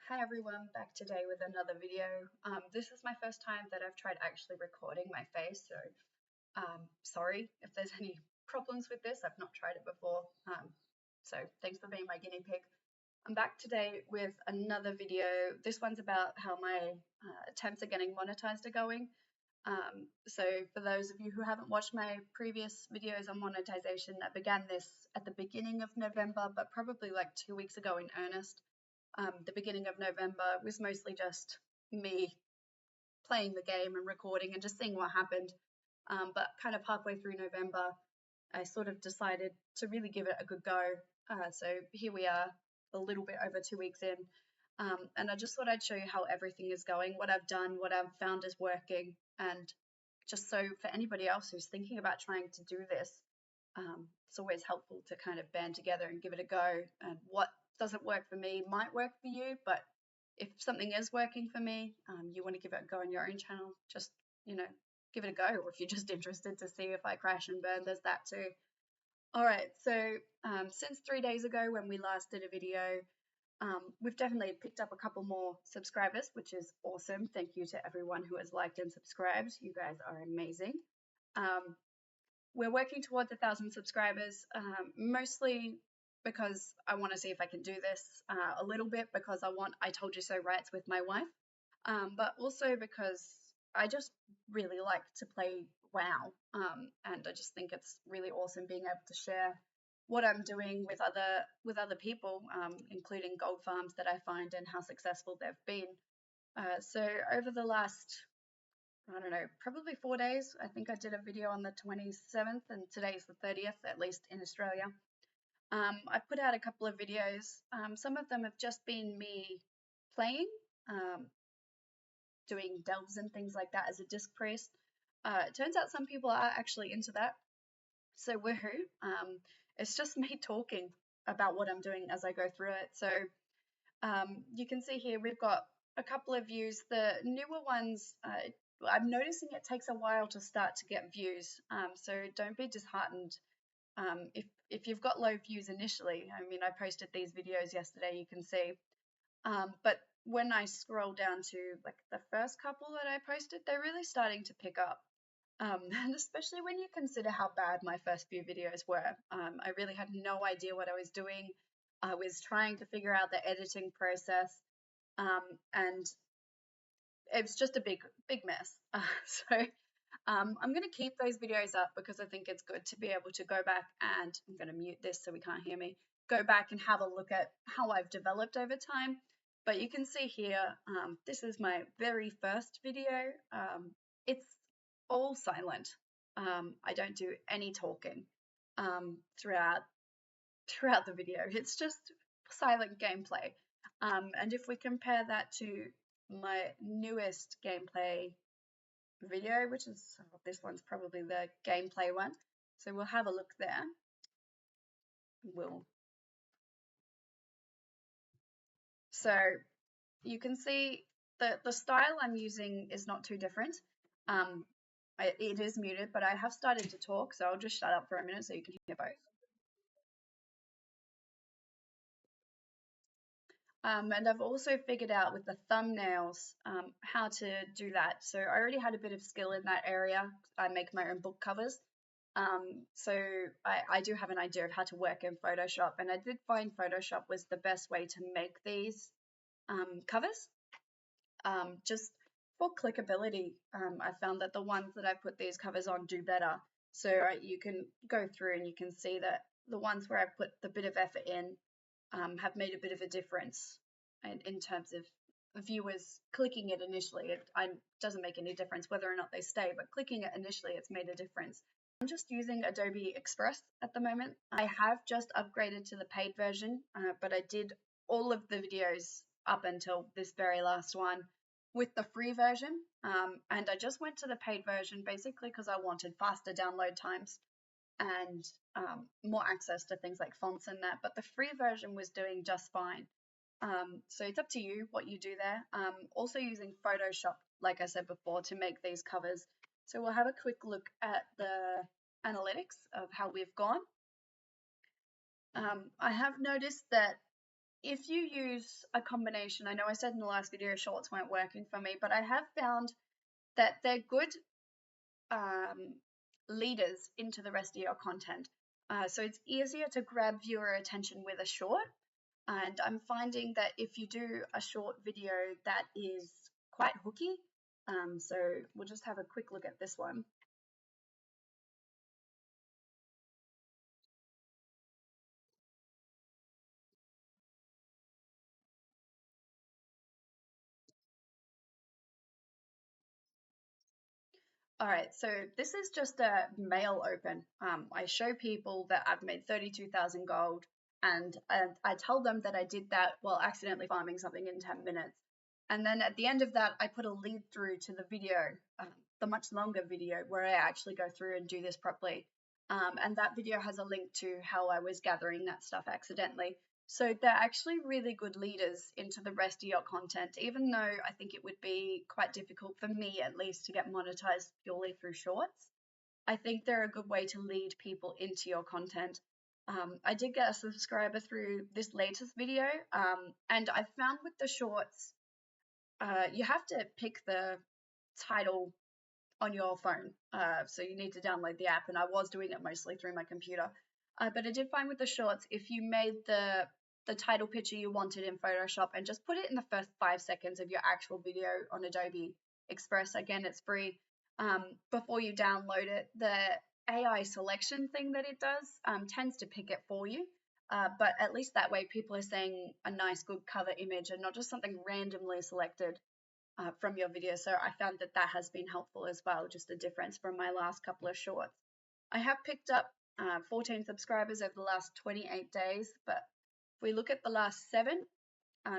Hi everyone, back today with another video. This is my first time that I've tried actually recording my face, so sorry if there's any problems with this. I've not tried it before, so thanks for being my guinea pig. I'm back today with another video. This one's about how my attempts at getting monetized are going. So for those of you who haven't watched my previous videos on monetization, I began this at the beginning of November, but probably like 2 weeks ago in earnest. The beginning of November was mostly just me playing the game and recording and just seeing what happened. But kind of halfway through November, I sort of decided to really give it a good go. So here we are, a little bit over 2 weeks in. And I just thought I'd show you how everything is going, what I've done, what I've found is working. And just so for anybody else who's thinking about trying to do this, it's always helpful to kind of band together and give it a go. And what doesn't work for me might work for you, but if something is working for me, you want to give it a go on your own channel, just, give it a go. Or if you're just interested to see if I crash and burn, there's that too. All right, so since 3 days ago when we last did a video, we've definitely picked up a couple more subscribers, which is awesome. Thank you to everyone who has liked and subscribed. You guys are amazing. We're working towards 1,000 subscribers, mostly because I want to see if I can do this, a little bit because I want I Told You So rights with my wife, but also because I just really like to play WoW, and I just think it's really awesome being able to share what I'm doing with other people, including gold farms that I find and how successful they've been. So over the last, I don't know, probably 4 days. I think I did a video on the 27th and today's the 30th, at least in Australia. I've put out a couple of videos. Some of them have just been me playing, doing delves and things like that as a disc priest. It turns out some people are actually into that. So woohoo. It's just me talking about what I'm doing as I go through it. So you can see here we've got a couple of views. The newer ones, I'm noticing it takes a while to start to get views, so don't be disheartened if you've got low views initially. I mean, I posted these videos yesterday, you can see, but when I scroll down to like the first couple that I posted, they're really starting to pick up, and especially when you consider how bad my first few videos were. I really had no idea what I was doing. I was trying to figure out the editing process, and it was just a big mess. So I'm going to keep those videos up because I think it's good to be able to go back, and I'm going to mute this so we can't hear me, go back and have a look at how I've developed over time. But you can see here, this is my very first video. It's all silent. I don't do any talking throughout the video. It's just silent gameplay. And if we compare that to my newest gameplay video, which is, this one's probably the gameplay one. So we'll have a look there. So you can see that the style I'm using is not too different. It is muted, but I have started to talk, so I'll just shut up for a minute so you can hear both. And I've also figured out with the thumbnails how to do that. So I already had a bit of skill in that area. I make my own book covers. So I do have an idea of how to work in Photoshop, and I did find Photoshop was the best way to make these covers. Just for clickability, I found that the ones that I put these covers on do better. So you can go through and you can see that the ones where I put the bit of effort in have made a bit of a difference in terms of viewers clicking it initially. It doesn't make any difference whether or not they stay, but clicking it initially, it's made a difference. I'm just using Adobe Express at the moment. I have just upgraded to the paid version, but I did all of the videos up until this very last one with the free version, and I just went to the paid version basically because I wanted faster download times and more access to things like fonts and that, but the free version was doing just fine. So it's up to you what you do there. Also using Photoshop, like I said before, to make these covers. So we'll have a quick look at the analytics of how we've gone. I have noticed that if you use a combination, I know I said in the last video shorts weren't working for me, but I have found that they're good leaders into the rest of your content. So it's easier to grab viewer attention with a short. And I'm finding that if you do a short video that is quite hooky, so we'll just have a quick look at this one. All right, so this is just a mail open. I show people that I've made 32,000 gold, and I tell them that I did that while accidentally farming something in 10 minutes. And then at the end of that, I put a lead through to the video, the much longer video where I actually go through and do this properly. And that video has a link to how I was gathering that stuff accidentally. So they're actually really good leaders into the rest of your content, even though I think it would be quite difficult for me at least to get monetized purely through shorts. I think they're a good way to lead people into your content. I did get a subscriber through this latest video, and I found with the shorts, you have to pick the title on your phone. So you need to download the app, and I was doing it mostly through my computer. But I did find with the shorts, if you made the title picture you wanted in Photoshop and just put it in the first 5 seconds of your actual video on Adobe Express, again, it's free, before you download it, the AI selection thing that it does tends to pick it for you. But at least that way people are saying a nice, good cover image and not just something randomly selected from your video. So I found that that has been helpful as well, just a difference from my last couple of shorts. I have picked up 14 subscribers over the last 28 days, but if we look at the last 7,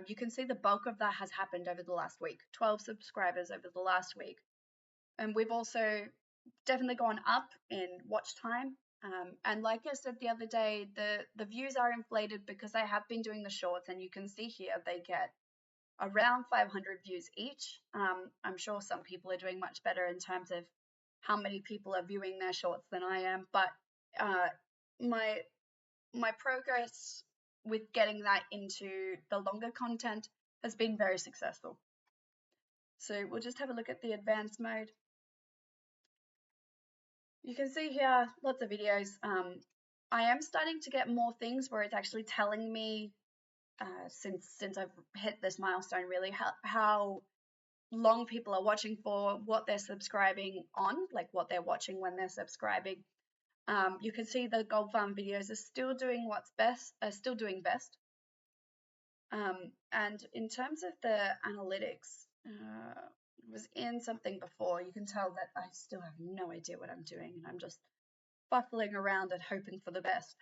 you can see the bulk of that has happened over the last week, 12 subscribers over the last week. And we've also definitely gone up in watch time. And like I said the other day, the views are inflated because I have been doing the shorts, and you can see here they get around 500 views each. I'm sure some people are doing much better in terms of how many people are viewing their shorts than I am, but my progress with getting that into the longer content has been very successful. So we'll just have a look at the advanced mode. You can see here lots of videos. I am starting to get more things where it's actually telling me since I've hit this milestone, really, how long people are watching for, what they're subscribing on, like what they're watching when they're subscribing. You can see the gold farm videos are still doing what's best, still doing best. And in terms of the analytics, was in something before. You can tell that I still have no idea what I'm doing, and I'm just buffling around and hoping for the best.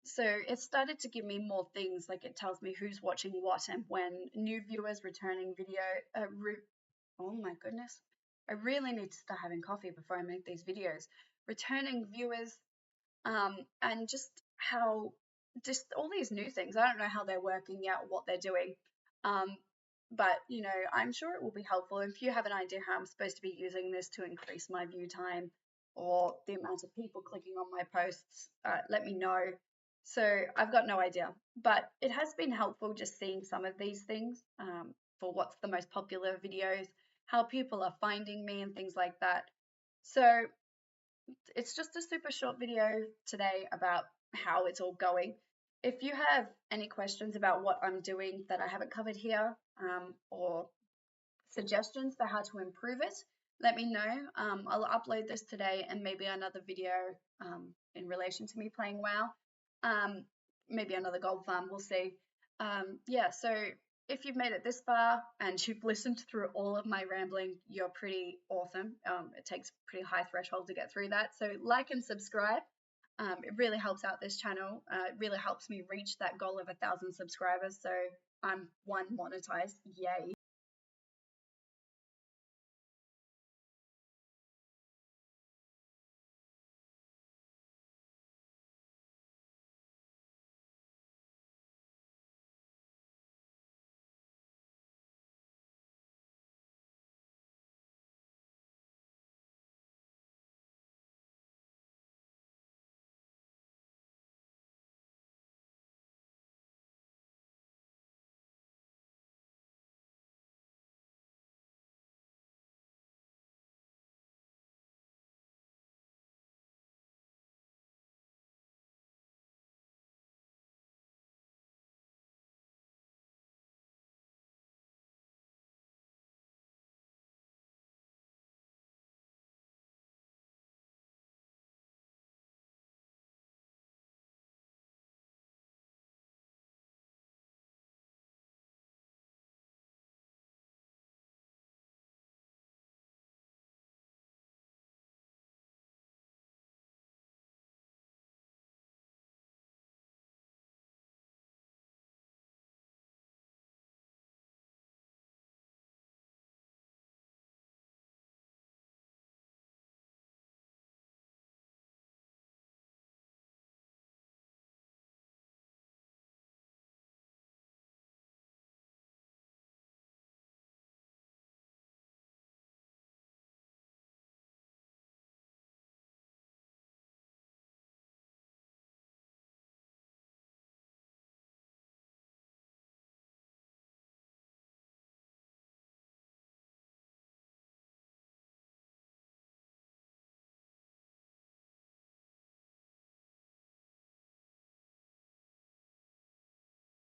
So it started to give me more things, like it tells me who's watching what and when, new viewers, returning video. Oh my goodness, I really need to start having coffee before I make these videos. Returning viewers, and just all these new things. I don't know how they're working yet, what they're doing. But I'm sure it will be helpful. If you have an idea how I'm supposed to be using this to increase my view time or the amount of people clicking on my posts, let me know. So I've got no idea, but it has been helpful just seeing some of these things for what's the most popular videos, how people are finding me and things like that. So it's just a super short video today about how it's all going. If you have any questions about what I'm doing that I haven't covered here, or suggestions for how to improve it, let me know. I'll upload this today and maybe another video in relation to me playing WoW. Maybe another gold farm, we'll see. Yeah, so if you've made it this far and you've listened through all of my rambling, you're pretty awesome. It takes a pretty high threshold to get through that. So like and subscribe. It really helps out this channel. It really helps me reach that goal of 1,000 subscribers. So I'm monetized. Yay.